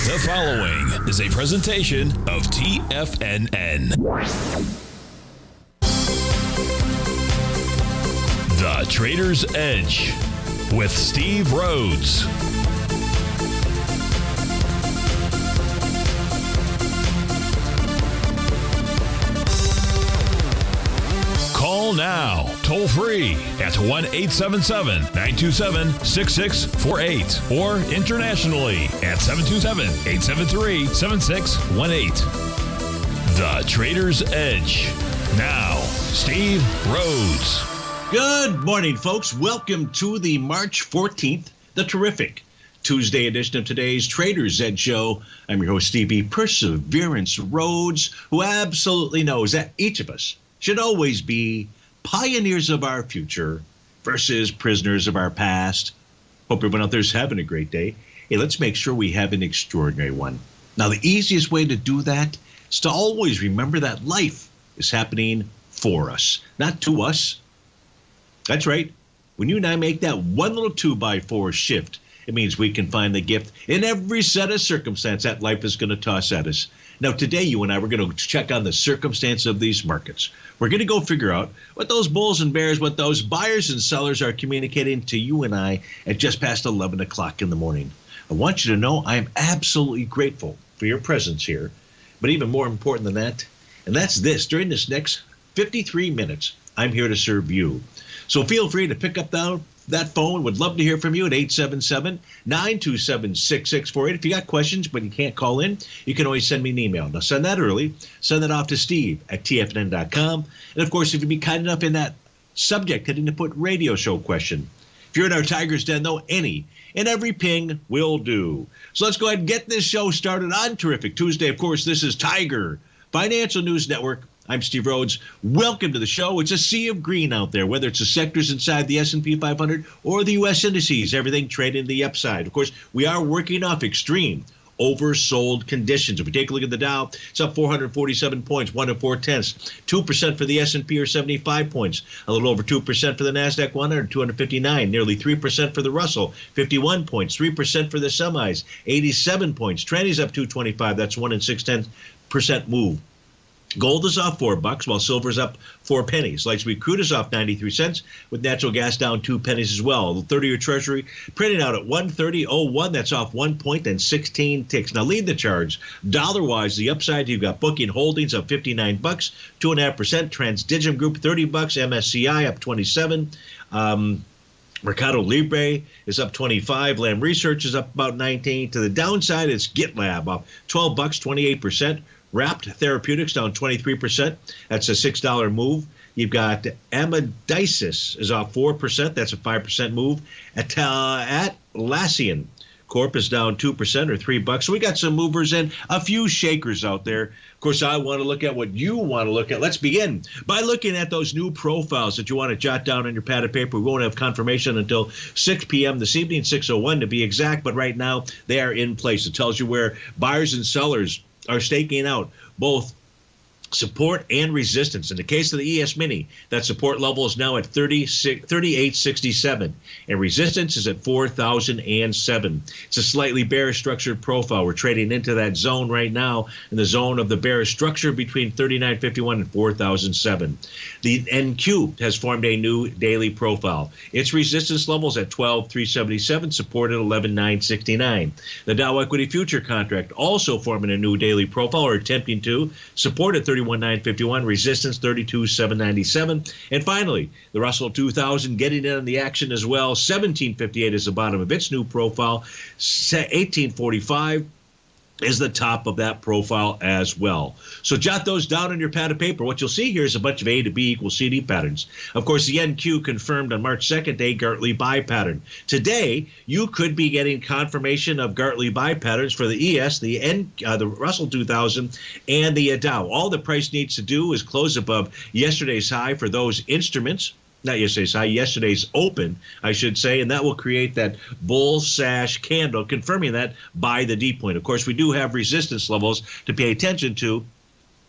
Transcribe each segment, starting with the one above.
The following is a presentation of TFNN. The Trader's Edge with Steve Rhodes. Call now, toll free at 1-877-927-6648 or internationally at 727-873-7618. The Trader's Edge. Now, Steve Rhodes. Good morning, folks. Welcome to the March 14th, the terrific Tuesday edition of today's Trader's Edge show. I'm your host, Stevie Perseverance Rhodes, who absolutely knows that each of us should always be pioneers of our future versus prisoners of our past. Hope everyone out there is having a great day. Hey, let's make sure we have an extraordinary one. Now, the easiest way to do that is to always remember that life is happening for us, not to us. That's right. When you and I make that one little 2x4 shift, it means we can find the gift in every set of circumstance that life is going to toss at us. Now, today, you and I, we're going to check on the circumstance of these markets. We're going to go figure out what those bulls and bears, what those buyers and sellers are communicating to you and I at just past 11 o'clock in the morning. I want you to know I am absolutely grateful for your presence here. But even more important than that, and that's this, during this next 53 minutes, I'm here to serve you. So feel free to pick up that phone. Would love to hear from you at 877-927-6648. If you got questions but you can't call in, you can always send me an email. Now send that early. Send that off to steve@tfnn.com. And of course, if you'd be kind enough in that subject, heading to put radio show question. If you're in our Tiger's Den, though, any and every ping will do. So let's go ahead and get this show started on Terrific Tuesday. Of course, this is Tiger Financial News Network. I'm Steve Rhodes. Welcome to the show. It's a sea of green out there, whether it's the sectors inside the S&P 500 or the U.S. indices, everything traded the upside. Of course, we are working off extreme oversold conditions. If we take a look at the Dow, it's up 447 points, 1 4/10. 2% for the S&P or 75 points. A little over 2% for the NASDAQ 100, 259. Nearly 3% for the Russell, 51 points. 3% for the semis, 87 points. Tranny's up 225. That's 1 6/10% move. Gold is off $4, while silver's up 4 pennies. Light sweet crude is off 93 cents, with natural gas down 2 pennies as well. The 30-year Treasury printing out at 130.01. That's off 1 point and 16 ticks. Now lead the charge. Dollar-wise, the upside, you've got Booking Holdings up $59, 2.5%. Transdigem Group $30. MSCI up 27. Mercado Libre is up 25. Lam Research is up about 19. To the downside, it's GitLab up $12, 28%. Wrapped Therapeutics down 23%. That's a $6 move. You've got Amadisis is off 4%. That's a 5% move. Atlassian Corp is down 2% or $3. So we got some movers and a few shakers out there. Of course, I want to look at what you want to look at. Let's begin by looking at those new profiles that you want to jot down on your pad of paper. We won't have confirmation until 6 p.m. this evening, 6:01 to be exact. But right now, they are in place. It tells you where buyers and sellers are staking out both support and resistance. In the case of the ES Mini, that support level is now at 38.67, and resistance is at 4,007. It's a slightly bearish structured profile. We're trading into that zone right now, in the zone of the bearish structure between 39.51 and 4,007. The NQ has formed a new daily profile. Its resistance levels at 12,377, support at 11,969. The Dow Equity Future Contract also forming a new daily profile, or attempting to, support at 31,951, resistance 32,797. And finally, the Russell 2000 getting in on the action as well. 1758 is the bottom of its new profile. 1845 is the top of that profile as well. So jot those down on your pad of paper. What you'll see here is a bunch of A to B equals CD patterns. Of course, the NQ confirmed on March 2nd a Gartley buy pattern. Today, you could be getting confirmation of Gartley buy patterns for the ES, the Russell 2000, and the Dow. All the price needs to do is close above yesterday's high for those instruments. Not yesterday's high, yesterday's open, I should say, and that will create that bull sash candle, confirming that by the D point. Of course, we do have resistance levels to pay attention to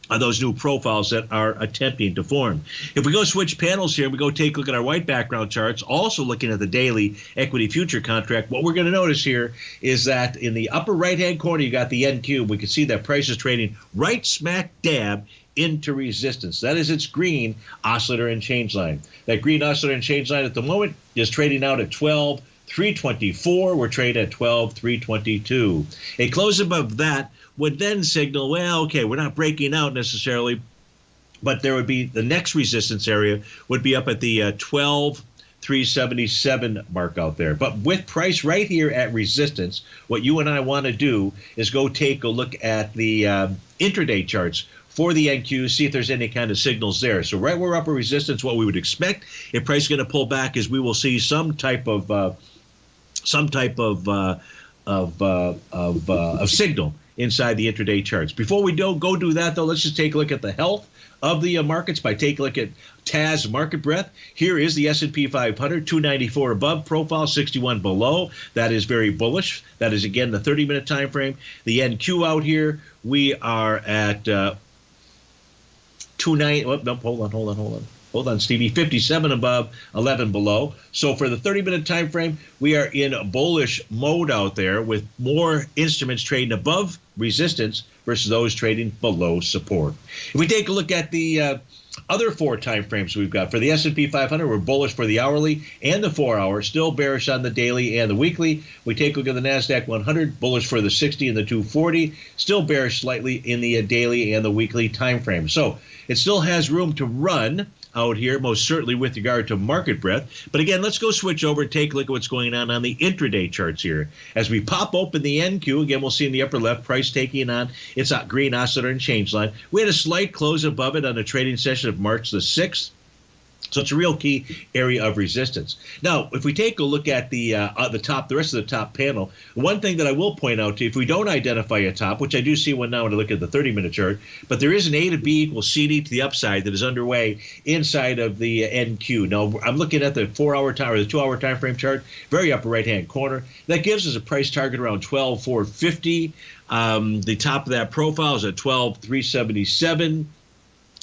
those new profiles that are attempting to form. If we go switch panels here, we go take a look at our white background charts, also looking at the daily equity future contract, what we're going to notice here is that in the upper right-hand corner, you got the NQ. We can see that price is trading right smack dab into resistance. That is its green oscillator and change line. That green oscillator and change line at the moment is trading out at 12,324. We're trading at 12,322. A close above that would then signal, well, okay, we're not breaking out necessarily, but there would be the next resistance area would be up at the 12,377 mark out there. But with price right here at resistance, what you and I want to do is go take a look at the intraday charts for the NQ, see if there's any kind of signals there. So right where upper resistance, what we would expect if price is going to pull back is we will see some type of signal inside the intraday charts. Before we go do that, though, let's just take a look at the health of the markets by taking a look at TAS market breadth. Here is the S&P 500, 294 above, profile 61 below. That is very bullish. That is, again, the 30-minute time frame. The NQ out here, we are at 29. Oh, no, hold on, Stevie. 57 above, 11 below. So for the 30-minute time frame, we are in a bullish mode out there with more instruments trading above resistance versus those trading below support. If we take a look at the other 4 time frames we've got for the S&P 500, we're bullish for the hourly and the 4-hour, still bearish on the daily and the weekly. We take a look at the NASDAQ 100, bullish for the 60 and the 240, still bearish slightly in the daily and the weekly time frame. So it still has room to run out here, most certainly with regard to market breadth. But again, let's go switch over and take a look at what's going on the intraday charts here. As we pop open the NQ, again, we'll see in the upper left, price taking on its green oscillator and change line. We had a slight close above it on a trading session of March the 6th. So it's a real key area of resistance. Now, if we take a look at the rest of the top panel, one thing that I will point out to you, if we don't identify a top, which I do see one now when I look at the 30-minute chart, but there is an A to B equals CD to the upside that is underway inside of the NQ. Now, I'm looking at the 4-hour time or the 2-hour time frame chart, very upper right-hand corner. That gives us a price target around 12,450. The top of that profile is at 12,377.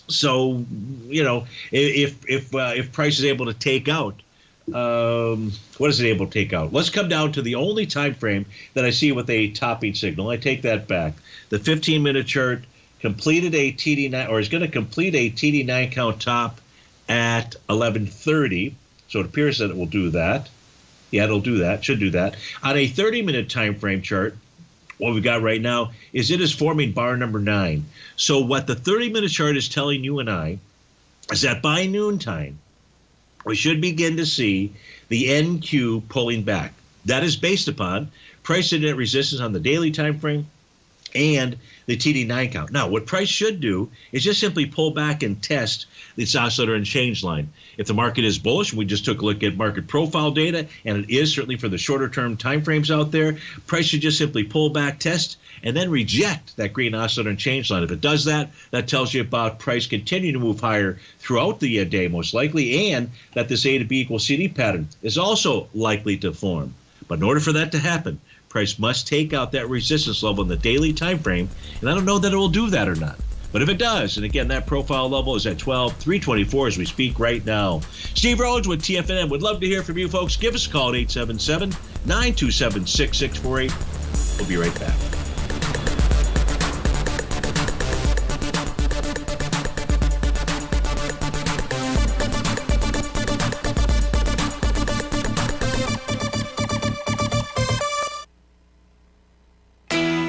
So, you know, if price is able to take out, what is it able to take out? Let's come down to the only time frame that I see with a topping signal. I take that back. The 15-minute chart completed a TD9, or is going to complete a TD9 count top at 11:30. So it appears that it will do that. Yeah, it'll do that. Should do that. On a 30-minute time frame chart, what we've got right now is it is forming bar number 9. So what the 30-minute chart is telling you and I is that by noontime, we should begin to see the NQ pulling back. That is based upon price at resistance on the daily time frame and the TD9 count. Now, what price should do is just simply pull back and test this oscillator and change line. If the market is bullish, we just took a look at market profile data, and it is certainly for the shorter term time frames out there, price should just simply pull back, test, and then reject that green oscillator and change line. If it does that, that tells you about price continuing to move higher throughout the day, most likely, and that this A to B equals CD pattern is also likely to form. But in order for that to happen, price must take out that resistance level in the daily time frame, and I don't know that it will do that or not. But if it does, and again, that profile level is at 12,324 as we speak right now. Steve Rhodes with TFNN. Would love to hear from you folks. Give us a call at 877-927-6648. We'll be right back.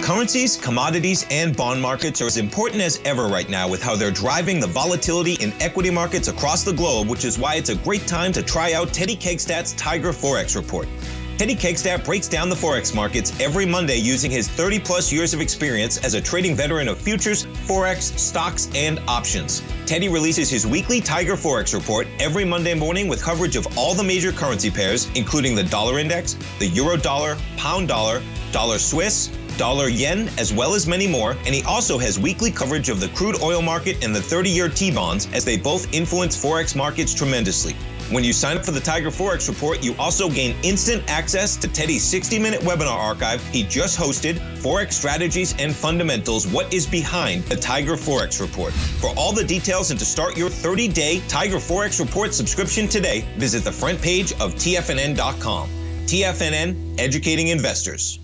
Currencies, commodities, and bond markets are as important as ever right now with how they're driving the volatility in equity markets across the globe, which is why it's a great time to try out Teddy Kegstad's Tiger Forex Report. Teddy Kegstad breaks down the Forex markets every Monday using his 30-plus years of experience as a trading veteran of futures, Forex, stocks, and options. Teddy releases his weekly Tiger Forex Report every Monday morning with coverage of all the major currency pairs, including the dollar index, the euro dollar, pound dollar, dollar Swiss, dollar yen, as well as many more, and he also has weekly coverage of the crude oil market and the 30-year T-bonds, as they both influence Forex markets tremendously. When you sign up for the Tiger Forex Report, you also gain instant access to Teddy's 60-minute webinar archive he just hosted, Forex Strategies and Fundamentals, What is Behind the Tiger Forex Report. For all the details and to start your 30-day Tiger Forex Report subscription today, visit the front page of TFNN.com. TFNN, educating investors.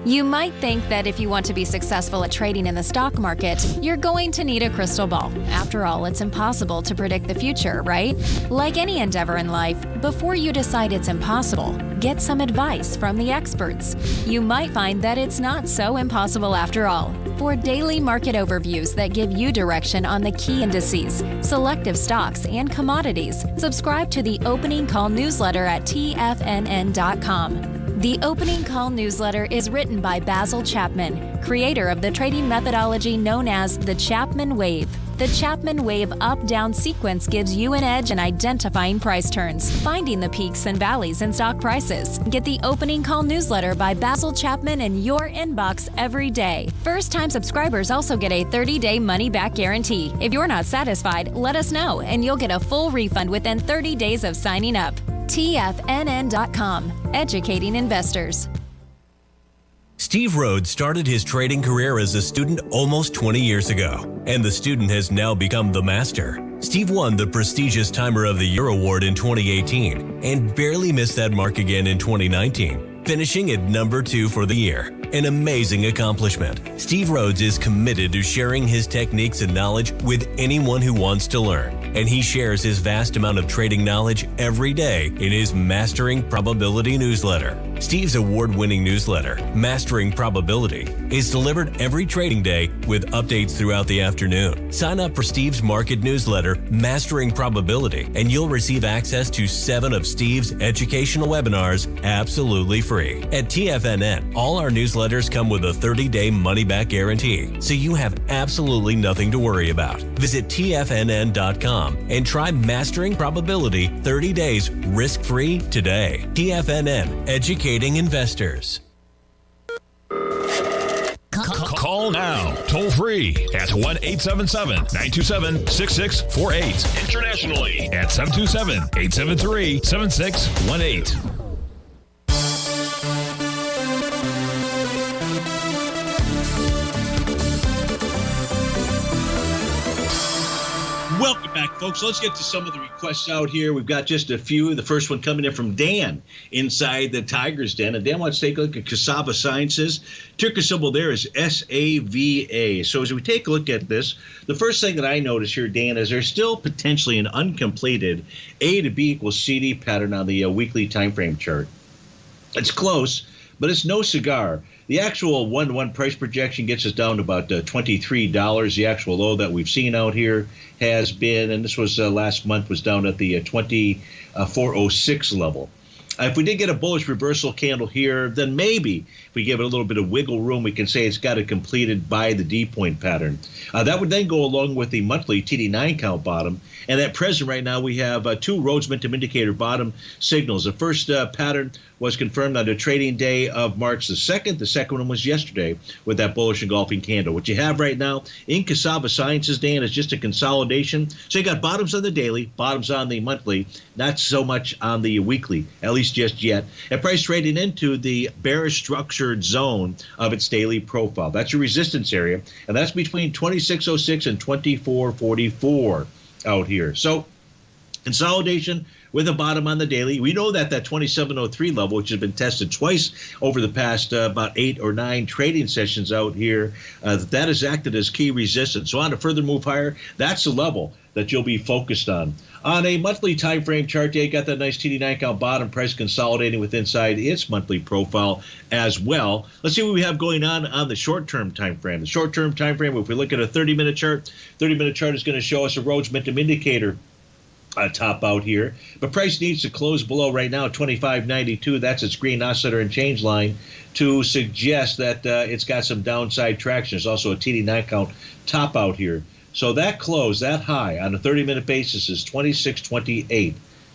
You might think that if you want to be successful at trading in the stock market, you're going to need a crystal ball. After all, it's impossible to predict the future, right? Like any endeavor in life, before you decide it's impossible, get some advice from the experts. You might find that it's not so impossible after all. For daily market overviews that give you direction on the key indices, selective stocks, and commodities, subscribe to the Opening Call newsletter at TFNN.com. The Opening Call newsletter is written by Basil Chapman, creator of the trading methodology known as the Chapman Wave. The Chapman Wave up-down sequence gives you an edge in identifying price turns, finding the peaks and valleys in stock prices. Get the Opening Call newsletter by Basil Chapman in your inbox every day. First-time subscribers also get a 30-day money-back guarantee. If you're not satisfied, let us know, and you'll get a full refund within 30 days of signing up. TFNN.com, educating investors. Steve Rhodes started his trading career as a student almost 20 years ago, and the student has now become the master. Steve won the prestigious Timer of the Year award in 2018 and barely missed that mark again in 2019, finishing at number 2 for the year. An amazing accomplishment. Steve Rhodes is committed to sharing his techniques and knowledge with anyone who wants to learn, and he shares his vast amount of trading knowledge every day in his Mastering Probability newsletter. Steve's award-winning newsletter, Mastering Probability, is delivered every trading day with updates throughout the afternoon. Sign up for Steve's market newsletter, Mastering Probability, and you'll receive access to 7 of Steve's educational webinars absolutely free. At TFNN, all our newsletters come with a 30-day money-back guarantee, so you have absolutely nothing to worry about. Visit TFNN.com and try Mastering Probability 30 days risk-free today. TFNN, educating investors. Call now, toll free at 1-877-927-6648. Internationally at 727-873-7618. Welcome back, folks. Let's get to some of the requests out here. We've got just a few. The first one coming in from Dan inside the Tiger's Den. And Dan wants to take a look at Cassava Sciences. Ticker symbol there is SAVA. So as we take a look at this, the first thing that I notice here, Dan, is there's still potentially an uncompleted A to B equals CD pattern on the weekly time frame chart. It's close, but it's no cigar. The actual 1-to-1 price projection gets us down to about $23. The actual low that we've seen out here has been, and this was last month, was down at the 2406 level. If we did get a bullish reversal candle here, then maybe if we give it a little bit of wiggle room, we can say it's got it completed by the D-point pattern. That would then go along with the monthly TD9 count bottom. And at present right now, we have 2 Rhodes Momentum Indicator bottom signals. The first pattern was confirmed on the trading day of March the 2nd. The second one was yesterday with that bullish engulfing candle. What you have right now in Cassava Sciences, Dan, is just a consolidation. So you got bottoms on the daily, bottoms on the monthly, not so much on the weekly, at least just yet. And price trading into the bearish structured zone of its daily profile. That's your resistance area, and that's between 2606 and 2444 out here. So consolidation with a bottom on the daily. We know that 2703 level, which has been tested twice over the past about 8 or 9 trading sessions out here, that has acted as key resistance. So on a further move higher, that's the level that you'll be focused on. On a monthly time frame chart, you got that nice TD9 count bottom, price consolidating with inside its monthly profile as well. Let's see what we have going on the short-term time frame. The short-term time frame, if we look at a 30-minute chart, 30-minute chart is going to show us a Rhodes Momentum Indicator top out here, but price needs to close below right now 25.92. That's its green oscillator and change line to suggest that it's got some downside traction. There's also a TD9 count top out here. So that close, that high on a 30-minute basis is 26.28.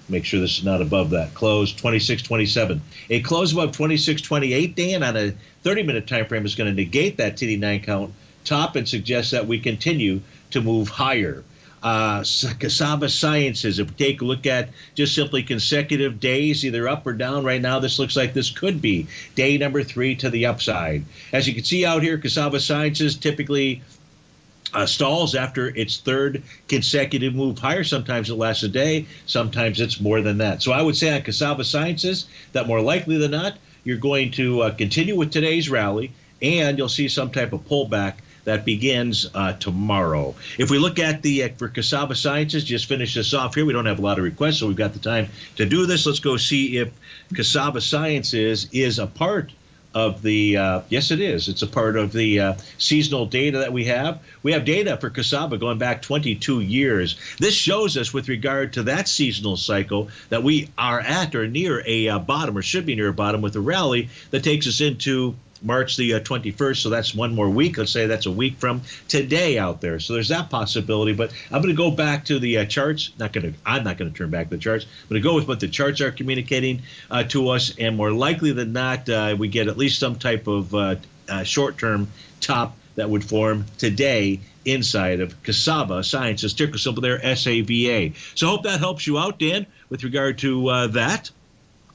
Make sure this is not above that. Close 26.27. A close above 26.28, Dan, on a 30-minute time frame is going to negate that TD9 count top and suggest that we continue to move higher. Cassava Sciences, if we take a look at just simply consecutive days, either up or down, right now this looks like this could be day number 3 to the upside. As you can see out here, Cassava Sciences typically stalls after its third consecutive move higher. Sometimes it lasts a day, sometimes it's more than that. So I would say on Cassava Sciences that more likely than not, you're going to continue with today's rally, and you'll see some type of pullback that begins tomorrow. If we look at the for Cassava Sciences, just finish this off here. We don't have a lot of requests, so we've got the time to do this. Let's go see if Cassava Sciences is a part of the, yes, it is. It's a part of the seasonal data that we have. We have data for cassava going back 22 years. This shows us with regard to that seasonal cycle that we are at or near a bottom, or should be near a bottom, with a rally that takes us into March the 21st, so that's one more week. Let's say that's a week from today out there. So there's that possibility. But I'm going to go back to the charts. I'm not going to turn back the charts. I'm going to go with what the charts are communicating to us, and more likely than not, we get at least some type of short-term top that would form today inside of Cassava Sciences. Ticker symbol there, SAVA. So I hope that helps you out, Dan, with regard to that,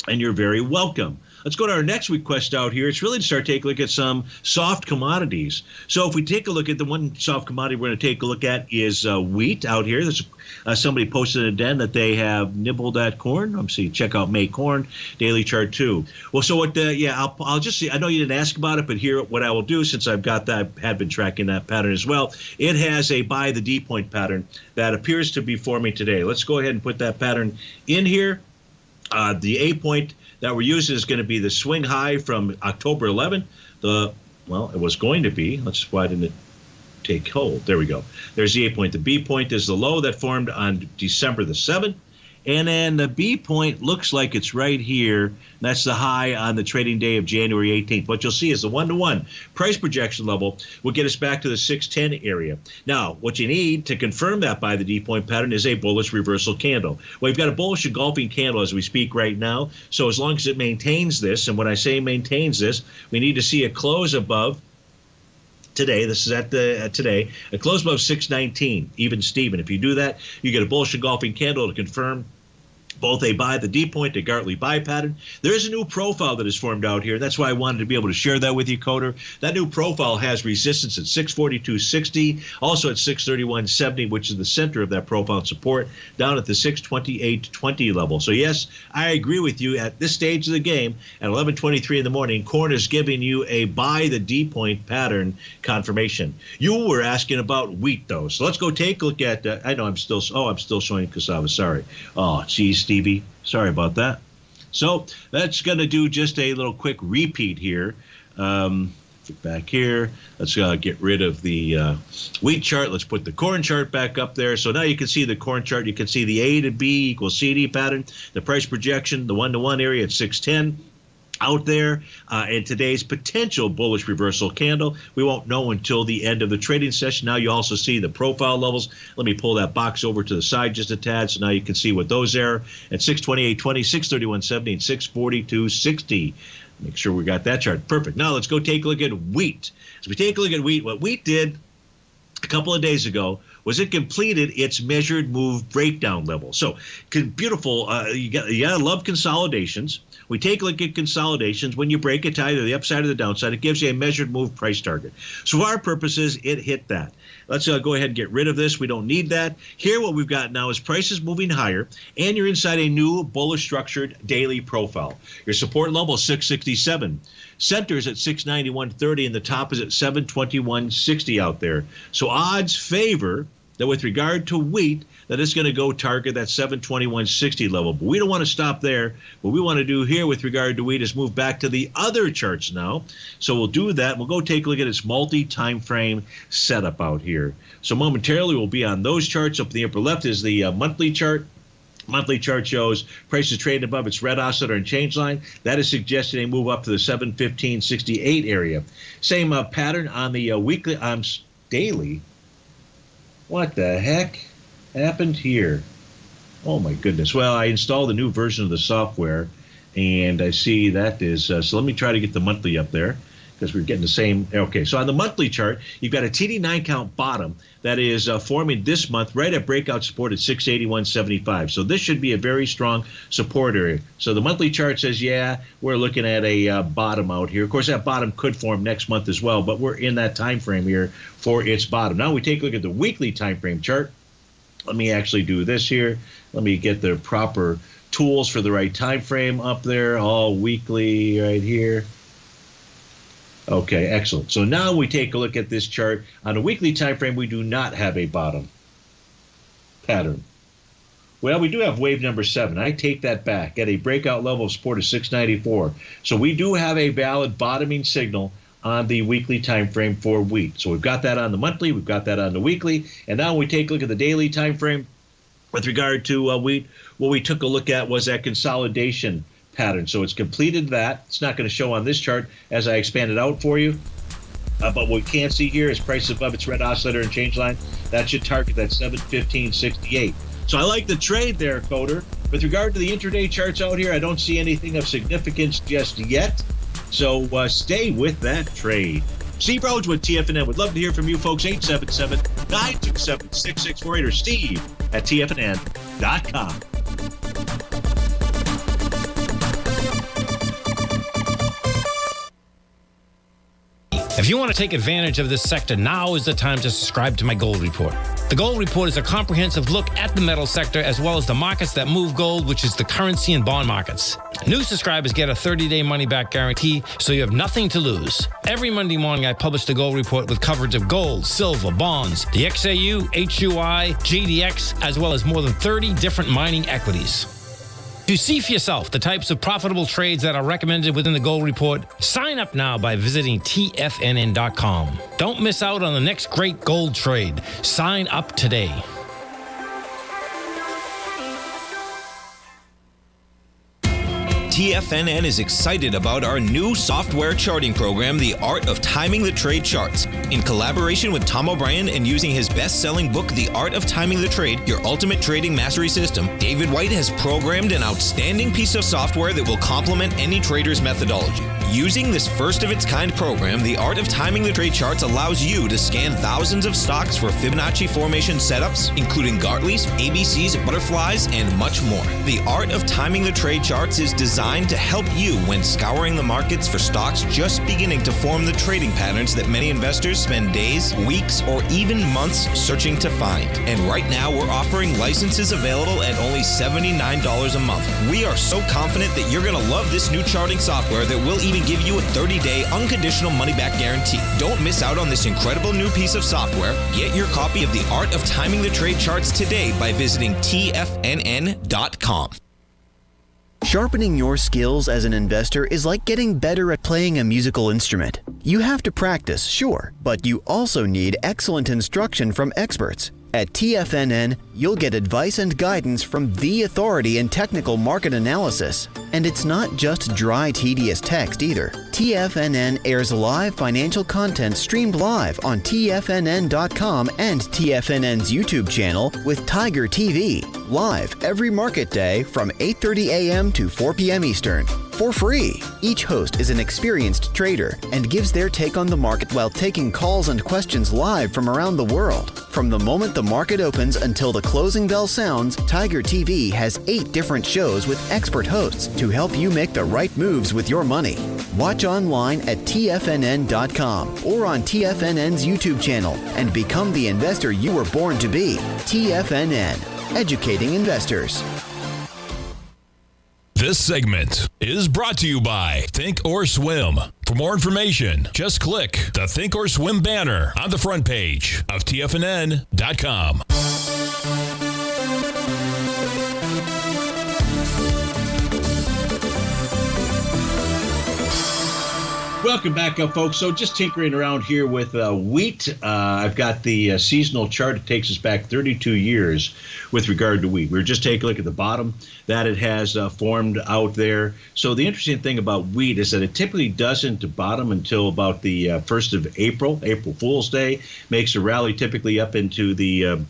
and you're very welcome. Let's go to our next request out here. It's really to start taking a look at some soft commodities. So if we take a look at the one soft commodity we're going to take a look at is wheat out here. There's somebody posted in a den that they have nibbled at corn. Let me see. Check out May corn daily chart too. Well, so what? I'll just see. I know you didn't ask about it, but here what I will do, since I've got that, had been tracking that pattern as well. It has a buy the D point pattern that appears to be forming today. Let's go ahead and put that pattern in here. The A point that we're using is going to be the swing high from October 11th. It was going to be. Why didn't it take hold? There we go. There's the A point. The B point is the low that formed on December the 7th. And then the B point looks like it's right here. That's the high on the trading day of January 18th. What you'll see is the one-to-one price projection level will get us back to the 610 area. Now, what you need to confirm that by the D point pattern is a bullish reversal candle. Well, we've got a bullish engulfing candle as we speak right now. So as long as it maintains this, and when I say maintains this, we need to see a close above today. This is at the today, a close above 619, even Steven. If you do that, you get a bullish engulfing candle to confirm both a buy the D point, a Gartley buy pattern. There is a new profile that is formed out here. That's why I wanted to be able to share that with you, Coder. That new profile has resistance at 642.60, also at 631.70, which is the center of that profile support, down at the 628.20 level. So yes, I agree with you. At this stage of the game, at 11:23 in the morning, corn is giving you a buy the D point pattern confirmation. You were asking about wheat, though. So let's go take a look at, I know I'm still showing cassava. Sorry. Oh, geez. Stevie, sorry about that. So that's going to do just a little quick repeat here. Back here, let's get rid of the wheat chart. Let's put the corn chart back up there. So now you can see the corn chart. You can see the A to B equals CD pattern, the price projection, the one-to-one area at 610. Out there, and today's potential bullish reversal candle. We won't know until the end of the trading session. Now you also see the profile levels. Let me pull that box over to the side just a tad, so now you can see what those are at 628.20, 631.70, and 642.60. Make sure we got that chart. Perfect. Now let's go take a look at wheat. As we take a look at wheat, what wheat did a couple of days ago was it completed its measured move breakdown level. So beautiful. You gotta love consolidations. We take a look at consolidations. When you break it to either the upside or the downside, it gives you a measured move price target. So for our purposes, it hit that. Let's go ahead and get rid of this. We don't need that. Here, what we've got now is prices moving higher, and you're inside a new bullish structured daily profile. Your support level is 667. Center is at 691.30, and the top is at 721.60 out there. So odds favor that with regard to wheat, that it's going to go target that 721.60 level. But we don't want to stop there. What we want to do here with regard to wheat is move back to the other charts now. So we'll do that. We'll go take a look at its multi-time frame setup out here. So momentarily we'll be on those charts. Up in the upper left is the monthly chart. Monthly chart shows prices trading above its red oscillator and change line. That is suggesting a move up to the 715.68 area. Same pattern on the weekly, daily. What the heck happened here? Oh my goodness. Well, I installed a new version of the software, and I see that is, so let me try to get the monthly up there. because we're getting the same. Okay, so on the monthly chart, you've got a TD9 count bottom that is forming this month right at breakout support at 681.75. So this should be a very strong support area. So the monthly chart says, yeah, we're looking at a bottom out here. Of course, that bottom could form next month as well, but we're in that time frame here for its bottom. Now we take a look at the weekly time frame chart. Let me actually do this here. Let me get the proper tools for the right time frame up there, all weekly right here. Okay, excellent. So now we take a look at this chart. On a weekly time frame, we do not have a bottom pattern. Well, we do have wave number 7. I take that back at a breakout level of support of 694. So we do have a valid bottoming signal on the weekly time frame for wheat. So we've got that on the monthly, we've got that on the weekly, and now we take a look at the daily time frame with regard to wheat. What we took a look at was that consolidation pattern. So it's completed that. It's not going to show on this chart as I expand it out for you. But what we can see here is price above its red oscillator and change line. That should target that 715.68. So I like the trade there, Coder. With regard to the intraday charts out here, I don't see anything of significance just yet. So stay with that trade. Steve Rhodes with TFNN. Would love to hear from you folks. 877-927-6648 or Steve at TFNN.com. If you want to take advantage of this sector, now is the time to subscribe to my Gold Report. The Gold Report is a comprehensive look at the metal sector as well as the markets that move gold, which is the currency and bond markets. New subscribers get a 30-day money-back guarantee, so you have nothing to lose. Every Monday morning, I publish the Gold Report with coverage of gold, silver, bonds, the XAU, HUI, GDX, as well as more than 30 different mining equities. To see for yourself the types of profitable trades that are recommended within the Gold Report, sign up now by visiting TFNN.com. Don't miss out on the next great gold trade. Sign up today. TFNN is excited about our new software charting program, The Art of Timing the Trade Charts. In collaboration with Tom O'Brien and using his best-selling book, The Art of Timing the Trade, Your Ultimate Trading Mastery System, David White has programmed an outstanding piece of software that will complement any trader's methodology. Using this first-of-its-kind program, The Art of Timing the Trade Charts allows you to scan thousands of stocks for Fibonacci formation setups, including Gartley's, ABC's, butterflies, and much more. The Art of Timing the Trade Charts is designed to help you when scouring the markets for stocks just beginning to form the trading patterns that many investors spend days, weeks, or even months searching to find. And right now, we're offering licenses available at only $79 a month. We are so confident that you're going to love this new charting software that will even give you a 30-day unconditional money-back guarantee. Don't miss out on this incredible new piece of software. Get your copy of The Art of Timing the Trade Charts today by visiting TFNN.com. Sharpening your skills as an investor is like getting better at playing a musical instrument. You have to practice, sure, but you also need excellent instruction from experts. At TFNN, you'll get advice and guidance from the authority in technical market analysis. And it's not just dry, tedious text either. TFNN airs live financial content streamed live on TFNN.com and TFNN's YouTube channel with Tiger TV, live every market day from 8:30 a.m. to 4 p.m. Eastern. For free. Each host is an experienced trader and gives their take on the market while taking calls and questions live from around the world. From the moment the market opens until the closing bell sounds, Tiger TV has 8 different shows with expert hosts to help you make the right moves with your money. Watch online at TFNN.com or on TFNN's YouTube channel and become the investor you were born to be. TFNN, educating investors. This segment is brought to you by Thinkorswim. For more information, just click the Thinkorswim banner on the front page of TFNN.com. Welcome back up, folks. So just tinkering around here with wheat. I've got the seasonal chart. It takes us back 32 years with regard to wheat. We were just taking a look at the bottom that it has formed out there. So the interesting thing about wheat is that it typically doesn't bottom until about the 1st of April, April Fool's Day, makes a rally typically up into the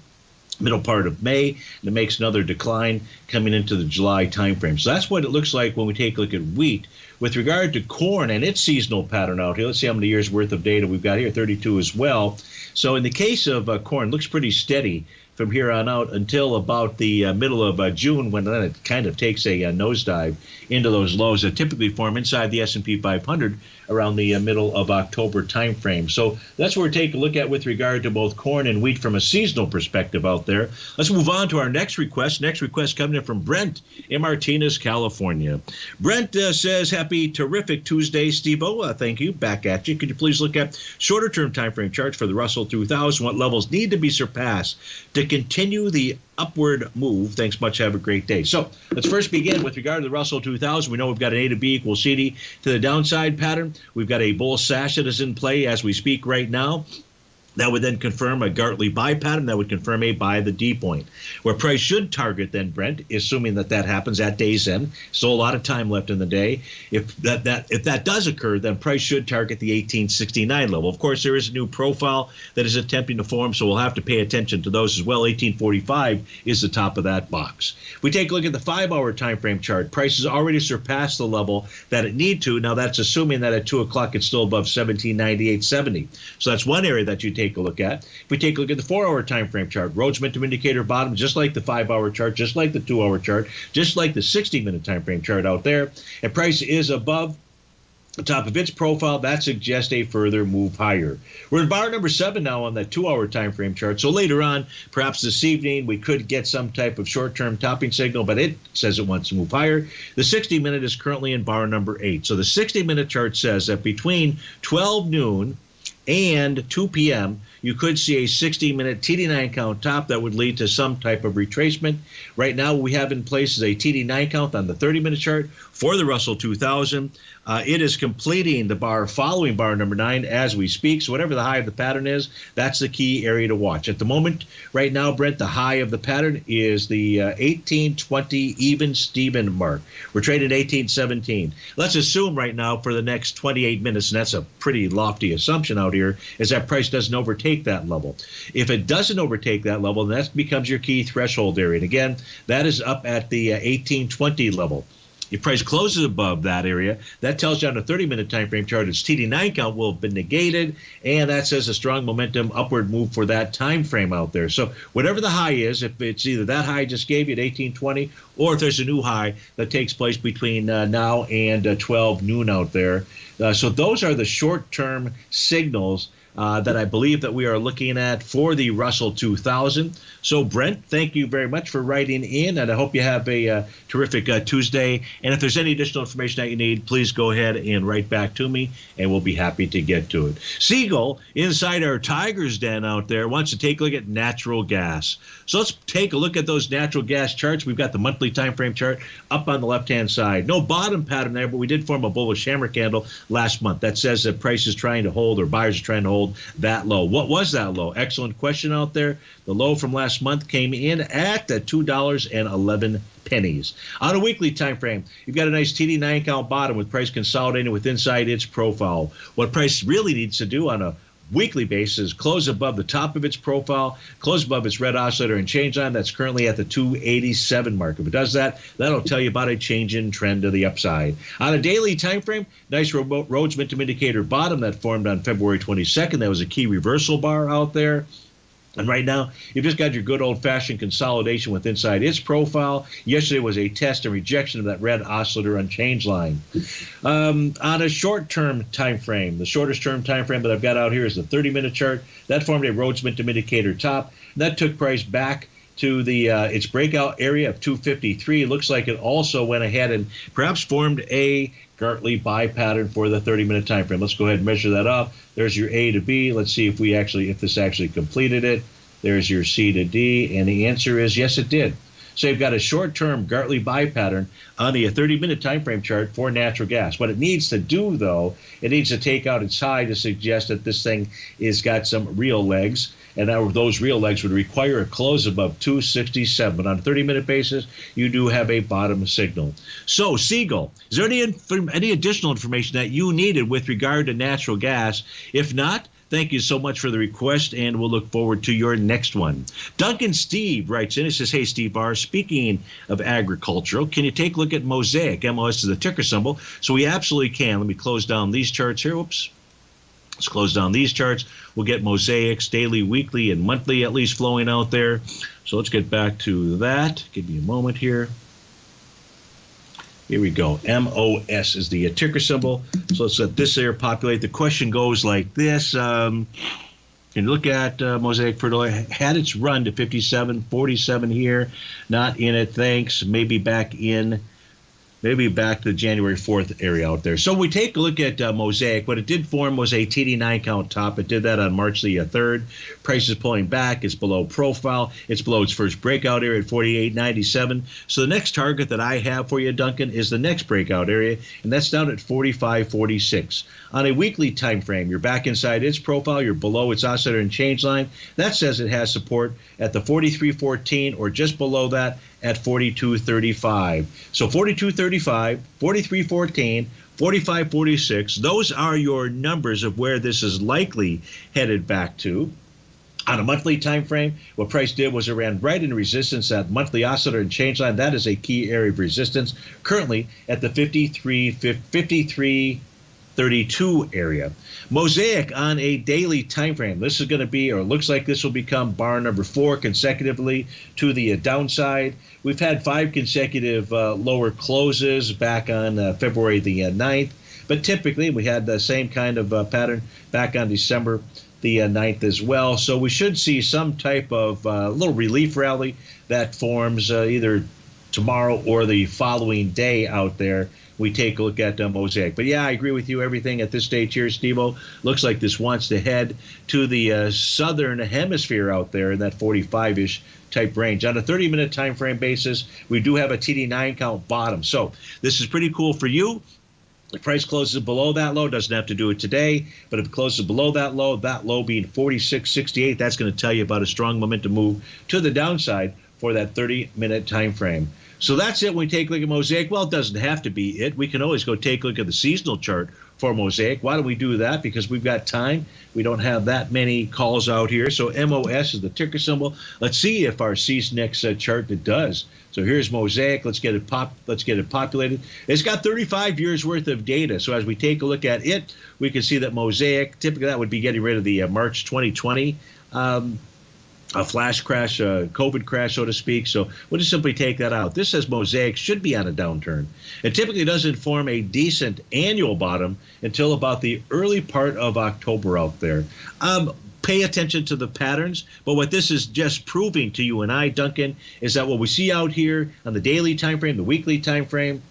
middle part of May, and it makes another decline coming into the July timeframe. So that's what it looks like when we take a look at wheat With regard to corn and its seasonal pattern out here, let's see how many years worth of data we've got here, 32 as well. So in the case of corn, looks pretty steady from here on out until about the middle of June, when then it kind of takes a nosedive into those lows that typically form inside the S&P 500 around the middle of October timeframe. So that's what we're taking a look at with regard to both corn and wheat from a seasonal perspective out there. Let's move on to our next request. Next request coming in from Brent in Martinez, California. Brent says, happy terrific Tuesday, Steve-O. Thank you. Back at you. Could you please look at shorter term time frame charts for the Russell 2000? What levels need to be surpassed to continue the upward move? Thanks much. Have a great day. So let's first begin with regard to the Russell 2000. We know we've got an A to B equals CD to the downside pattern. We've got a bull sash that is in play as we speak right now. That would then confirm a Gartley buy pattern. That would confirm a buy the D point. Where price should target then, Brent, assuming that happens at day's end. Still a lot of time left in the day. If that does occur, then price should target the 1869 level. Of course, there is a new profile that is attempting to form, so we'll have to pay attention to those as well. 1845 is the top of that box. If we take a look at the 5-hour time frame chart, price has already surpassed the level that it need to. Now that's assuming that at 2 o'clock it's still above 1798.70. So that's one area that you take a look at. If we take a look at the 4-hour time frame chart, Rhodes momentum indicator bottom, just like the 5-hour chart, just like the 2-hour chart, just like the 60-minute time frame chart out there, and price is above the top of its profile. That suggests a further move higher. We're in bar number 7 now on that 2-hour time frame chart. So later on, perhaps this evening, we could get some type of short-term topping signal, but it says it wants to move higher. The 60-minute is currently in bar number 8. So the 60-minute chart says that between 12 noon and 2 p.m., you could see a 60-minute TD9 count top that would lead to some type of retracement. Right now, what we have in place is a TD9 count on the 30-minute chart for the Russell 2000. It is completing the bar following bar number 9 as we speak. So whatever the high of the pattern is, that's the key area to watch. At the moment, right now, Brent, the high of the pattern is the 1820 even Steven mark. We're trading 1817. Let's assume right now for the next 28 minutes, and that's a pretty lofty assumption out here, is that price doesn't overtake that level. If it doesn't overtake that level, then that becomes your key threshold area. And again, that is up at the 1820 level. If price closes above that area, that tells you on a 30-minute time frame chart its TD9 count will have been negated, and that says a strong momentum upward move for that time frame out there. So whatever the high is, if it's either that high I just gave you at 1820, or if there's a new high that takes place between now and 12 noon out there. So those are the short-term signals that I believe that we are looking at for the Russell 2000. So, Brent, thank you very much for writing in, and I hope you have a terrific Tuesday. And if there's any additional information that you need, please go ahead and write back to me, and we'll be happy to get to it. Siegel, inside our Tiger's Den out there, wants to take a look at natural gas. So let's take a look at those natural gas charts. We've got the monthly time frame chart up on the left-hand side. No bottom pattern there, but we did form a bullish hammer candle last month. That says that price is trying to hold, or buyers are trying to hold that low. What was that low? Excellent question out there. The low from last month came in at $2.11. On a weekly time frame, you've got a nice TD9 count bottom with price consolidating with inside its profile. What price really needs to do on a weekly basis, close above the top of its profile, close above its red oscillator and change line. That's currently at the 287 mark. If it does that, that'll tell you about a change in trend to the upside. On a daily time frame, nice Rhodes momentum indicator bottom that formed on February 22nd. That was a key reversal bar out there. And right now, you've just got your good old-fashioned consolidation with inside its profile. Yesterday was a test and rejection of that red oscillator on change line. On a short-term time frame, the shortest term time frame that I've got out here is the 30-minute chart. That formed a Rhodes momentum indicator top. That took price back to the its breakout area of 253. It looks like it also went ahead and perhaps formed a Gartley buy pattern for the 30-minute time frame. Let's go ahead and measure that up. There's your A to B. Let's see if this actually completed it. There's your C to D, and the answer is yes, it did. So you've got a short-term Gartley buy pattern on the 30-minute time frame chart for natural gas. What it needs to do, though, it needs to take out its high to suggest that this thing has got some real legs. And now those real legs would require a close above 267. But on a 30-minute basis, you do have a bottom signal. So, Siegel, is there any additional information that you needed with regard to natural gas? If not, Thank you so much for the request, and we'll look forward to your next one. Duncan Steve writes in. He says, hey, Steve Barr, speaking of agricultural, can you take a look at Mosaic? MOS is the ticker symbol, so we absolutely can. Let me close down these charts here. Whoops. Let's close down these charts. We'll get Mosaics daily, weekly, and monthly at least flowing out there. So let's get back to that. Give me a moment here. Here we go. MOS is the ticker symbol. So let's let this there populate. The question goes like this. Can you look at Mosaic Fertilizer? Had its run to 57.47 here. Not in it, thanks. Maybe back to the January 4th area out there. So we take a look at Mosaic. What it did form was a TD9 count top. It did that on March the 3rd. Price is pulling back. It's below profile. It's below its first breakout area at 48.97. So the next target that I have for you, Duncan, is the next breakout area, and that's down at 45.46. On a weekly time frame, you're back inside its profile. You're below its oscillator and change line. That says it has support at the 43.14 or just below that at 42.35. So 42.35, 43.14, 45.46. Those are your numbers of where this is likely headed back to. On a monthly time frame, what price did was it ran right in resistance at monthly oscillator and change line. That is a key area of resistance, currently at the 53.32 area. Mosaic on a daily time frame. This is going to be, or looks like this will become bar number 4 consecutively to the downside. We've had 5 consecutive lower closes back on February the 9th, but typically we had the same kind of pattern back on December the 9th as well. So we should see some type of little relief rally that forms either tomorrow or the following day out there. We take a look at Mosaic. But yeah, I agree with you. Everything at this stage here, Steve-O, looks like this wants to head to the southern hemisphere out there in that 45-ish type range. On a 30-minute time frame basis, we do have a TD9 count bottom. So this is pretty cool for you. The price closes below that low, doesn't have to do it today, but if it closes below that low being 46.68, that's going to tell you about a strong momentum move to the downside for that 30-minute time frame. So that's it when we take a look at Mosaic. Well, it doesn't have to be it. We can always go take a look at the seasonal chart for Mosaic. Why don't we do that? Because we've got time. We don't have that many calls out here. So MOS is the ticker symbol. Let's see if our CSNEX chart it does. So here's Mosaic. Let's get it populated. It's got 35 years worth of data. So as we take a look at it, we can see that Mosaic, typically that would be getting rid of the March 2020 a flash crash, a COVID crash, so to speak. So we'll just simply take that out. This says Mosaic should be on a downturn. It typically doesn't form a decent annual bottom until about the early part of October out there. Pay attention to the patterns, but what this is just proving to you and I, Duncan, is that what we see out here on the daily time frame, the weekly time frame,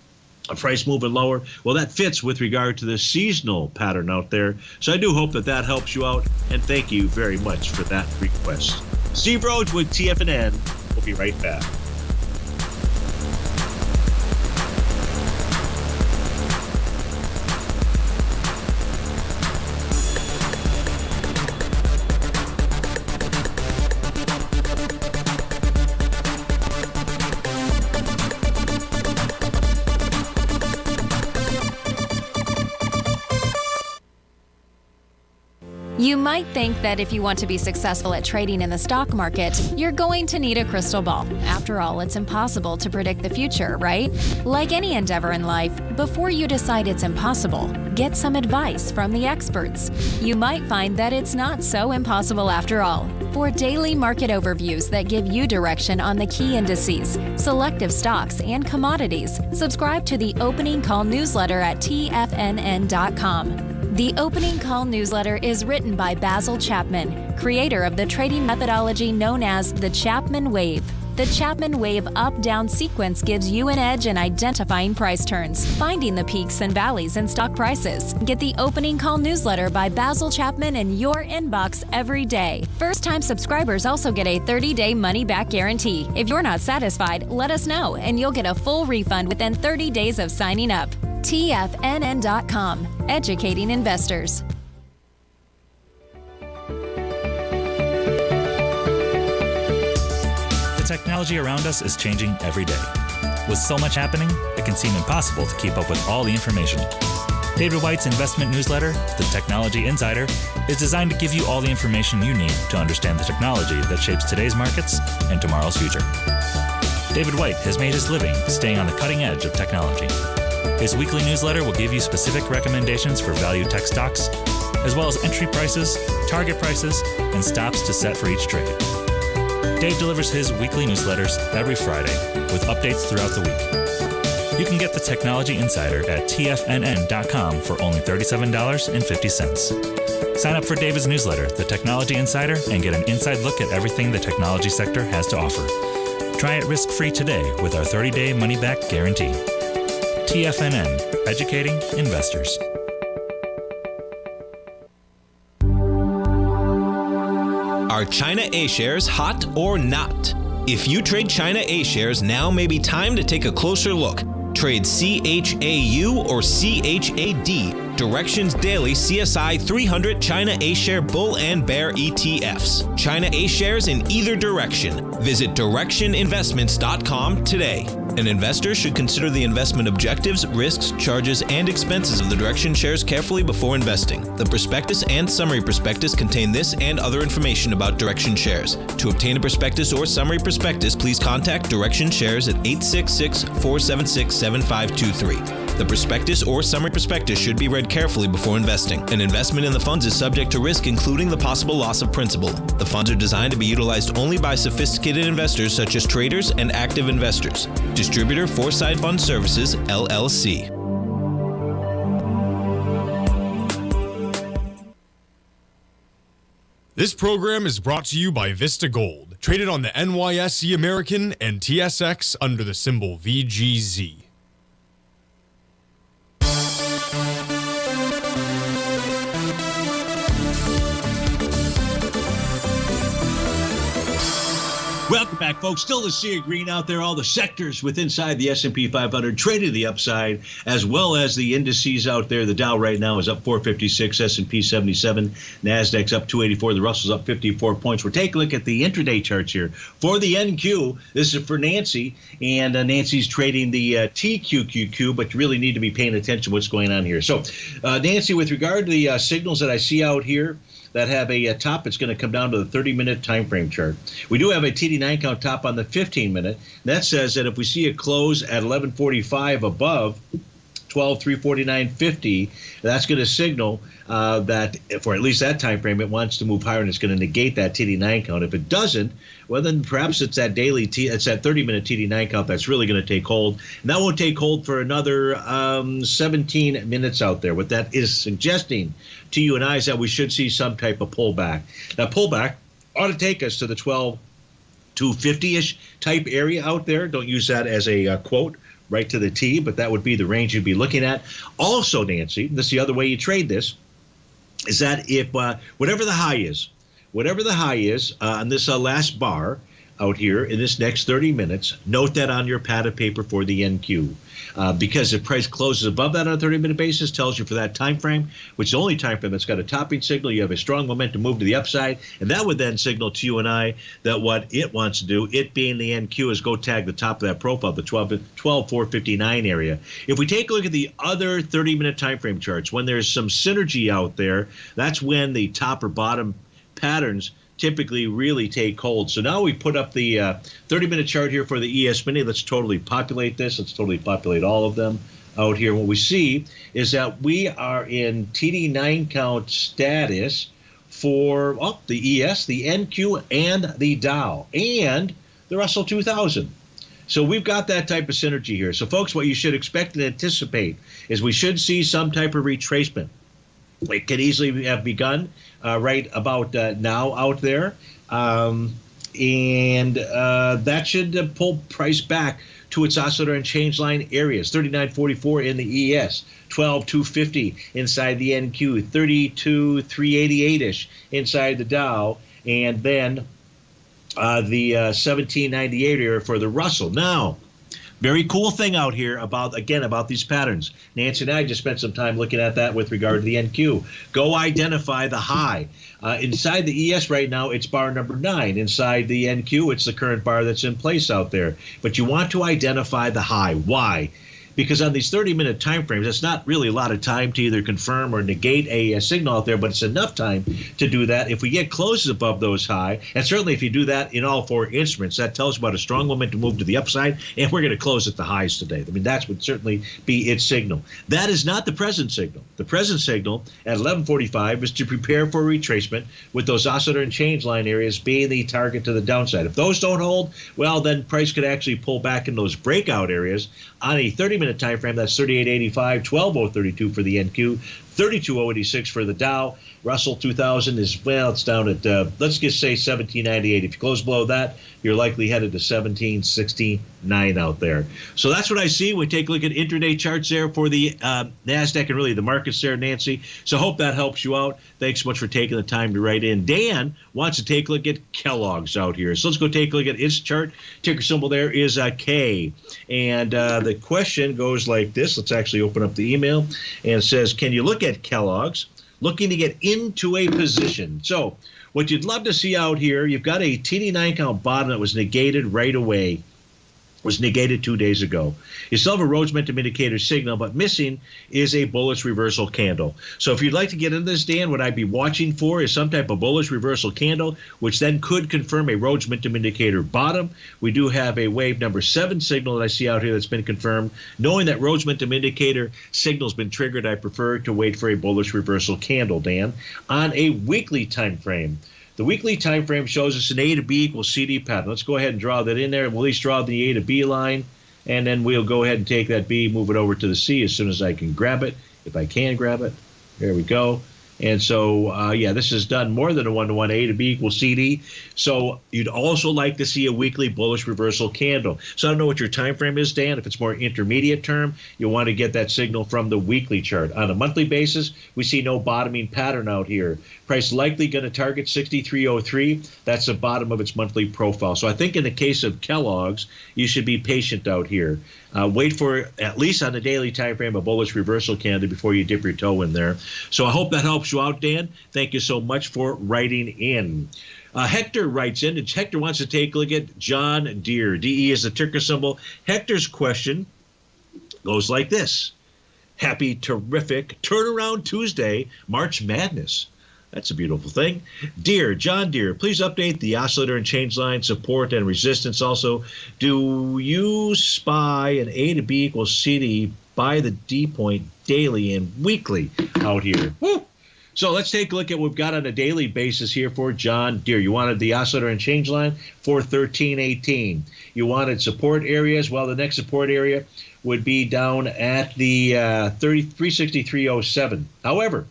a price moving lower, well, that fits with regard to the seasonal pattern out there. So I do hope that that helps you out, and thank you very much for that request. Steve Rhodes with TFNN. We'll be right back. You might think that if you want to be successful at trading in the stock market, you're going to need a crystal ball. After all, it's impossible to predict the future, right? Like any endeavor in life, before you decide it's impossible, get some advice from the experts. You might find that it's not so impossible after all. For daily market overviews that give you direction on the key indices, selective stocks, and commodities, subscribe to the Opening Call newsletter at TFNN.com. The Opening Call newsletter is written by Basil Chapman, creator of the trading methodology known as the Chapman Wave. The Chapman Wave up-down sequence gives you an edge in identifying price turns, finding the peaks and valleys in stock prices. Get the Opening Call newsletter by Basil Chapman in your inbox every day. First-time subscribers also get a 30-day money-back guarantee. If you're not satisfied, let us know, and you'll get a full refund within 30 days of signing up. TFNN.com, educating investors. The technology around us is changing every day. With so much happening, it can seem impossible to keep up with all the information. David White's investment newsletter, The Technology Insider, is designed to give you all the information you need to understand the technology that shapes today's markets and tomorrow's future. David White has made his living staying on the cutting edge of technology. His weekly newsletter will give you specific recommendations for value tech stocks, as well as entry prices, target prices, and stops to set for each trade. Dave delivers his weekly newsletters every Friday with updates throughout the week. You can get the Technology Insider at TFNN.com for only $37.50. Sign up for David's newsletter, The Technology Insider, and get an inside look at everything the technology sector has to offer. Try it risk-free today with our 30-day money-back guarantee. TFNN, educating investors. Are China A-shares hot or not? If you trade China A-shares, now may be time to take a closer look. Trade CHAU or CHAD, Directions Daily CSI 300 China A-share Bull and Bear ETFs. China A-shares in either direction. Visit directioninvestments.com today. An investor should consider the investment objectives, risks, charges, and expenses of the Direction shares carefully before investing. The prospectus and summary prospectus contain this and other information about Direction shares. To obtain a prospectus or summary prospectus, please contact Direction shares at 866-476-7523. The prospectus or summary prospectus should be read carefully before investing. An investment in the funds is subject to risk, including the possible loss of principal. The funds are designed to be utilized only by sophisticated investors such as traders and active investors. Distributor Foreside Fund Services, LLC. This program is brought to you by Vista Gold, traded on the NYSE American and TSX under the symbol VGZ. Welcome back, folks. Still the sea of green out there. All the sectors inside the S&P 500 traded the upside, as well as the indices out there. The Dow right now is up 456, S&P 77, NASDAQ's up 284, the Russell's up 54 points. We're taking a look at the intraday charts here. For the NQ, this is for Nancy, and Nancy's trading the TQQQ, but you really need to be paying attention to what's going on here. So, Nancy, with regard to the signals that I see out here, that have a top, it's going to come down to the 30-minute time frame chart. We do have a TD9 count top on the 15-minute. That says that if we see a close at 11:45 above 12,349.50, that's going to signal that for at least that time frame, it wants to move higher, and it's going to negate that TD9 count. If it doesn't, well, then perhaps it's that it's that 30-minute TD9 count that's really going to take hold. And that won't take hold for another 17 minutes out there. What that is suggesting to you and I is that we should see some type of pullback. That pullback ought to take us to the 12 to 50-ish type area out there. Don't use that as a quote right to the T, but that would be the range you'd be looking at. Also, Nancy, this is the other way you trade this, is that if whatever the high is on this last bar out here in this next 30 minutes, note that on your pad of paper for the NQ. Because if price closes above that on a 30-minute basis, tells you for that time frame, which is the only time frame that's got a topping signal, you have a strong momentum move to the upside, and that would then signal to you and I that what it wants to do, it being the NQ, is go tag the top of that profile, the 12,459 area. If we take a look at the other 30-minute time frame charts, when there's some synergy out there, that's when the top or bottom patterns typically really take hold. So now we put up the 30-minute chart here for the ES Mini. Let's totally populate this. Let's totally populate all of them out here. What we see is that we are in TD9 count status for the ES, the NQ, and the Dow, and the Russell 2000. So we've got that type of synergy here. So, folks, what you should expect and anticipate is we should see some type of retracement. It could easily have begun right about now out there. And that should pull price back to its oscillator and change line areas. 39.44 in the ES, 12.250 inside the NQ, 32.388-ish inside the Dow, and then the 17.98 area for the Russell. Now, very cool thing out here about these patterns. Nancy and I just spent some time looking at that with regard to the NQ. Go identify the high. Inside the ES right now, it's bar number 9. Inside the NQ, it's the current bar that's in place out there. But you want to identify the high. Why? because on these 30-minute time frames, that's not really a lot of time to either confirm or negate a signal out there, but it's enough time to do that. If we get closes above those high, and certainly if you do that in all four instruments, that tells about a strong momentum move to the upside, and we're going to close at the highs today. I mean, that would certainly be its signal. That is not the present signal. The present signal at 11:45 is to prepare for retracement, with those oscillator and change line areas being the target to the downside. If those don't hold, well, then price could actually pull back in those breakout areas. On a 30-minute time frame, that's 38.85, 12.032 for the NQ, 32.086 for the Dow. Russell 2000 is, well, it's down at, let's just say 1798. If you close below that, you're likely headed to 1769 out there. So that's what I see. We take a look at intraday charts there for the NASDAQ and really the markets there, Nancy. So hope that helps you out. Thanks so much for taking the time to write in. Dan wants to take a look at Kellogg's out here. So let's go take a look at its chart. Ticker symbol there is K. And the question goes like this. Let's actually open up the email. And it says, can you look at Kellogg's? Looking to get into a position. So what you'd love to see out here, you've got a TD9 count bottom that was negated right away. Was negated 2 days ago. You still have a Rhodes momentum indicator signal, but missing is a bullish reversal candle. So if you'd like to get into this, Dan, what I'd be watching for is some type of bullish reversal candle, which then could confirm a Rhodes momentum indicator bottom. We do have a wave number 7 signal that I see out here that's been confirmed. Knowing that Rhodes momentum indicator signal's been triggered, I prefer to wait for a bullish reversal candle, Dan. On a weekly time frame, the weekly time frame shows us an A to B equals CD pattern. Let's go ahead and draw that in there. We'll at least draw the A to B line, and then we'll go ahead and take that B, move it over to the C as soon as I can grab it, if I can grab it. There we go. And so, yeah, this is done more than a 1-to-1 A to B equals CD. So you'd also like to see a weekly bullish reversal candle. So I don't know what your time frame is, Dan. If it's more intermediate term, you'll want to get that signal from the weekly chart. On a monthly basis, we see no bottoming pattern out here. Price likely going to target 63.03. That's the bottom of its monthly profile. So I think in the case of Kellogg's, you should be patient out here. Wait for, at least on the daily time frame, a bullish reversal candle before you dip your toe in there. So I hope that helps you out, Dan. Thank you so much for writing in. Hector writes in, and Hector wants to take a look at John Deere. DE is the ticker symbol. Hector's question goes like this. Happy, terrific Turnaround Tuesday, March Madness. That's a beautiful thing. Deere, John Deere, please update the oscillator and change line support and resistance. Also, do you spy an A to B equals CD by the D point daily and weekly out here? Woo! So let's take a look at what we've got on a daily basis here for John Deere. You wanted the oscillator and change line for 1318. You wanted support areas. Well, the next support area would be down at the 363.07. However,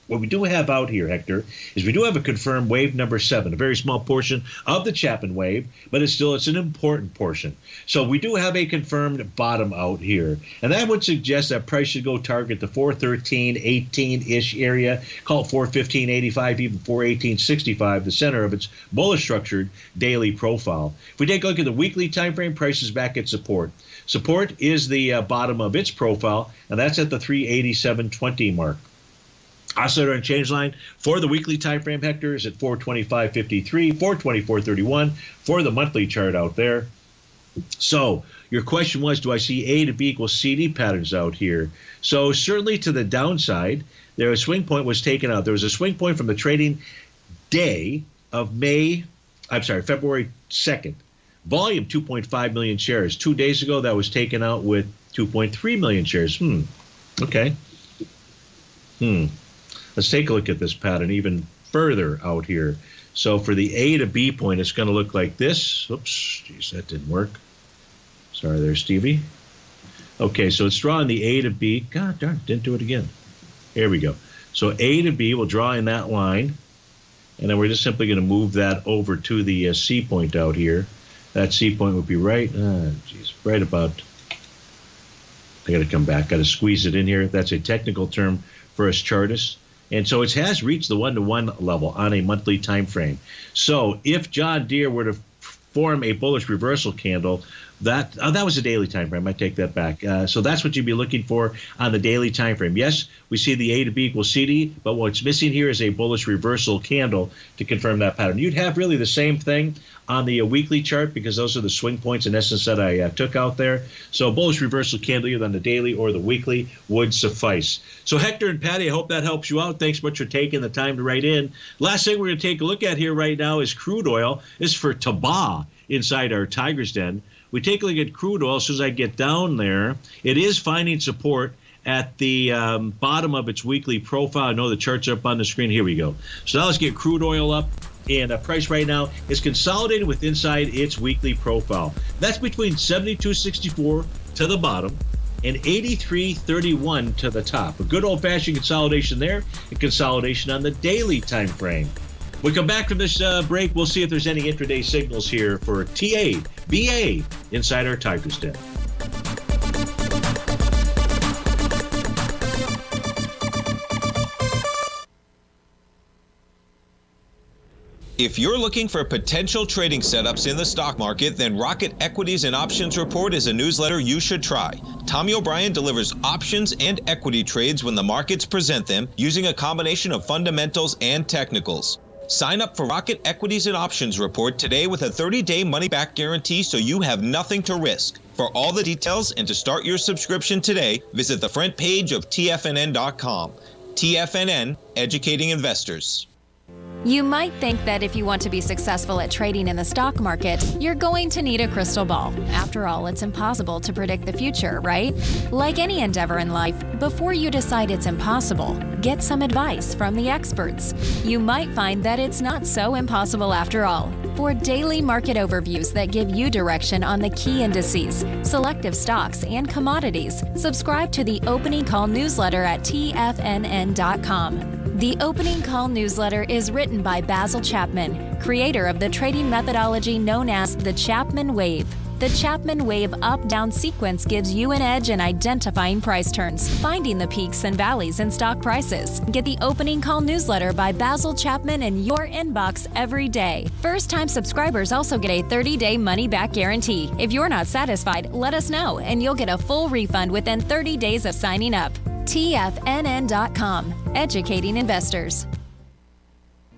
what we do have out here, Hector, is we do have a confirmed wave number 7, a very small portion of the Chapman wave, but it's an important portion. So we do have a confirmed bottom out here, and that would suggest that price should go target the 413.18-ish area, call it 415.85, even 418.65, the center of its bullish structured daily profile. If we take a look at the weekly time frame, price is back at support. Support is the bottom of its profile, and that's at the 387.20 mark. Oscillator and change line for the weekly time frame, Hector, is at 425.53, 424.31 for the monthly chart out there. So your question was, do I see A to B equals CD patterns out here? So certainly to the downside, a swing point was taken out. There was a swing point from the trading day of February 2nd. Volume 2.5 million shares. 2 days ago, that was taken out with 2.3 million shares. Okay. Let's take a look at this pattern even further out here. So for the A to B point, it's going to look like this. Oops, geez, that didn't work. Sorry there, Stevie. Okay, so it's drawing the A to B. God darn, didn't do it again. Here we go. So A to B, we'll draw in that line, and then we're just simply going to move that over to the C point out here. That C point would be right about, I got to come back, got to squeeze it in here. That's a technical term for us chartists. And so it has reached the 1-to-1 level on a monthly time frame. So if John Deere were to form a bullish reversal candle That was a daily time frame. I take that back. So that's what you'd be looking for on the daily time frame. Yes, we see the A to B equals CD, but what's missing here is a bullish reversal candle to confirm that pattern. You'd have really the same thing on the weekly chart because those are the swing points in essence that I took out there. So bullish reversal candle either on the daily or the weekly would suffice. So Hector and Patty, I hope that helps you out. Thanks much for taking the time to write in. Last thing we're going to take a look at here right now is crude oil. This is for Taba inside our Tiger's Den. We take a look at crude oil. As soon as I get down there, it is finding support at the bottom of its weekly profile. I know the chart's up on the screen. Here we go. So now let's get crude oil up. And the price right now is consolidated with inside its weekly profile. That's between 72.64 to the bottom and 83.31 to the top. A good old-fashioned consolidation there and consolidation on the daily time frame. We come back from this break. We'll see if there's any intraday signals here for TABA inside our Tiger's Den. If you're looking for potential trading setups in the stock market, then Rocket Equities and Options Report is a newsletter you should try. Tommy O'Brien delivers options and equity trades when the markets present them using a combination of fundamentals and technicals. Sign up for Rocket Equities and Options Report today with a 30-day money-back guarantee so you have nothing to risk. For all the details and to start your subscription today, visit the front page of TFNN.com. TFNN, educating investors. You might think that if you want to be successful at trading in the stock market, you're going to need a crystal ball. After all, it's impossible to predict the future, right? Like any endeavor in life, before you decide it's impossible, get some advice from the experts. You might find that it's not so impossible after all. For daily market overviews that give you direction on the key indices, selective stocks, and commodities, subscribe to the Opening Call newsletter at TFNN.com. The Opening Call newsletter is written by Basil Chapman, creator of the trading methodology known as the Chapman Wave. The Chapman Wave up-down sequence gives you an edge in identifying price turns, finding the peaks and valleys in stock prices. Get the Opening Call newsletter by Basil Chapman in your inbox every day. First-time subscribers also get a 30-day money-back guarantee. If you're not satisfied, let us know, and you'll get a full refund within 30 days of signing up. TFNN.com, educating investors.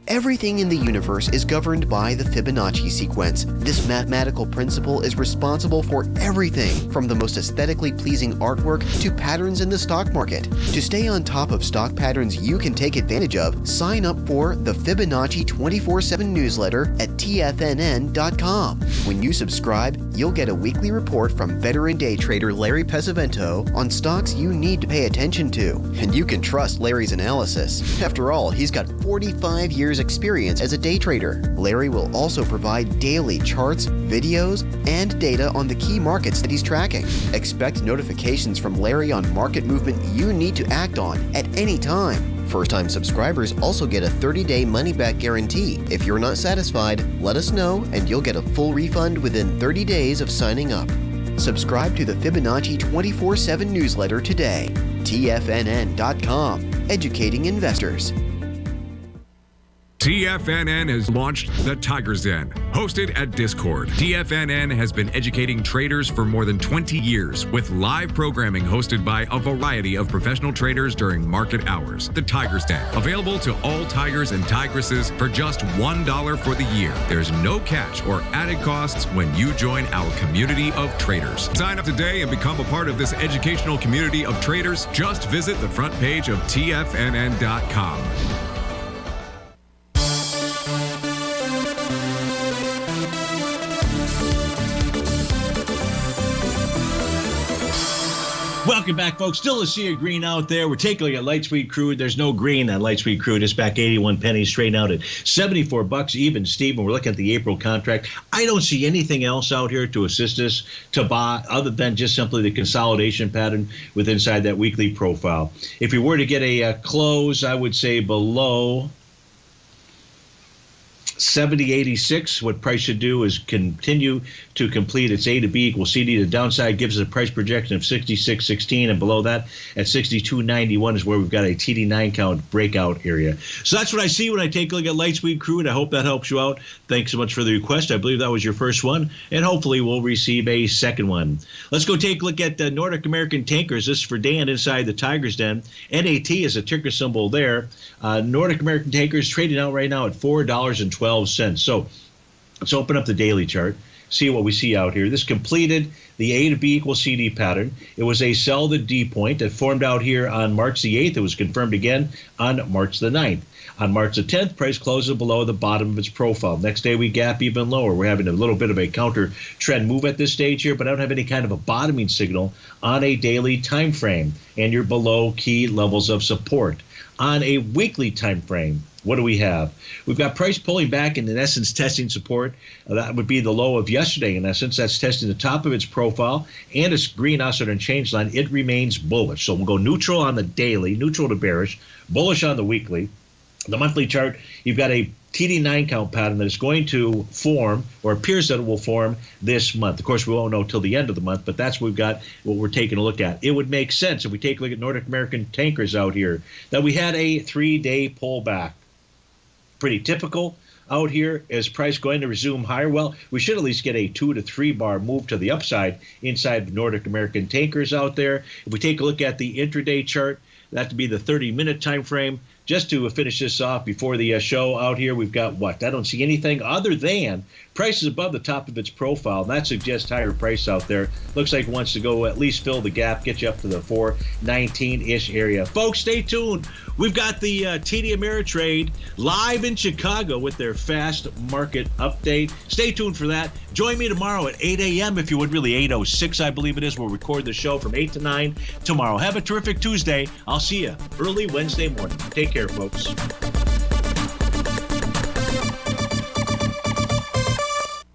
Everything in the universe is governed by the Fibonacci sequence. This mathematical principle is responsible for everything from the most aesthetically pleasing artwork to patterns in the stock market. To stay on top of stock patterns you can take advantage of, sign up for the Fibonacci 24/7 newsletter at TFNN.com. When you subscribe, you'll get a weekly report from veteran day trader Larry Pesavento on stocks you need to pay attention to. And you can trust Larry's analysis. After all, he's got 45 years experience as a day trader. Larry will also provide daily charts, videos, and data on the key markets that he's tracking. Expect notifications from Larry on market movement you need to act on at any time. First-time subscribers also get a 30-day money-back guarantee. If you're not satisfied, let us know and you'll get a full refund within 30 days of signing up. Subscribe to the Fibonacci 24/7 newsletter today. TFNN.com, educating investors. TFNN has launched the Tiger's Den. Hosted at Discord, TFNN has been educating traders for more than 20 years with live programming hosted by a variety of professional traders during market hours. The Tiger's Den, available to all tigers and tigresses for just $1 for the year. There's no catch or added costs when you join our community of traders. Sign up today and become a part of this educational community of traders. Just visit the front page of TFNN.com. Welcome back, folks. Still a sea of green out there. We're taking a look at light sweet crude. There's no green on light sweet crude. It's back 81 pennies, straight out at 74 bucks even, Steve. And we're looking at the April contract. I don't see anything else out here to assist us to buy other than just simply the consolidation pattern with inside that weekly profile. If we were to get a close, I would say below 70.86. What price should do is continue to complete its A to B equals CD. The downside gives us a price projection of 66.16, and below that at 62.91 is where we've got a TD9 count breakout area. So that's what I see when I take a look at Lightspeed Crude. I hope that helps you out. Thanks so much for the request. I believe that was your first one, and hopefully we'll receive a second one. Let's go take a look at the Nordic American Tankers. This is for Dan inside the Tiger's Den. NAT is a ticker symbol there. Nordic American Tankers trading out right now at $4.12. So let's open up the daily chart, see what we see out here. This completed the A to B equals CD pattern. It was a sell the D point that formed out here on March the 8th. It was confirmed again on March the 9th. On March the 10th, price closes below the bottom of its profile. Next day, we gap even lower. We're having a little bit of a counter trend move at this stage here, but I don't have any kind of a bottoming signal on a daily time frame, and you're below key levels of support. On a weekly time frame, what do we have? We've got price pulling back and in essence testing support. That would be the low of yesterday in essence. That's testing the top of its profile and its green oscillator and change line. It remains bullish. So we'll go neutral on the daily, neutral to bearish, bullish on the weekly. The monthly chart, you've got a TD9 count pattern that is going to form, or appears that it will form, this month. Of course, we won't know till the end of the month, but that's what we've got, what we're taking a look at. It would make sense if we take a look at Nordic American Tankers out here, that we had a 3-day pullback. Pretty typical out here. Is price going to resume higher? Well, we should at least get a 2 to 3 bar move to the upside inside Nordic American Tankers out there. If we take a look at the intraday chart, that would be the 30-minute time frame. Just to finish this off before the show out here, we've got what? I don't see anything other than prices above the top of its profile. And that suggests higher price out there. Looks like it wants to go at least fill the gap, get you up to the 419-ish area. Folks, stay tuned. We've got the TD Ameritrade live in Chicago with their fast market update. Stay tuned for that. Join me tomorrow at 8 a.m. if you would, really 8:06 I believe it is. We'll record the show from 8 to 9 tomorrow. Have a terrific Tuesday. I'll see you early Wednesday morning. Take care, folks.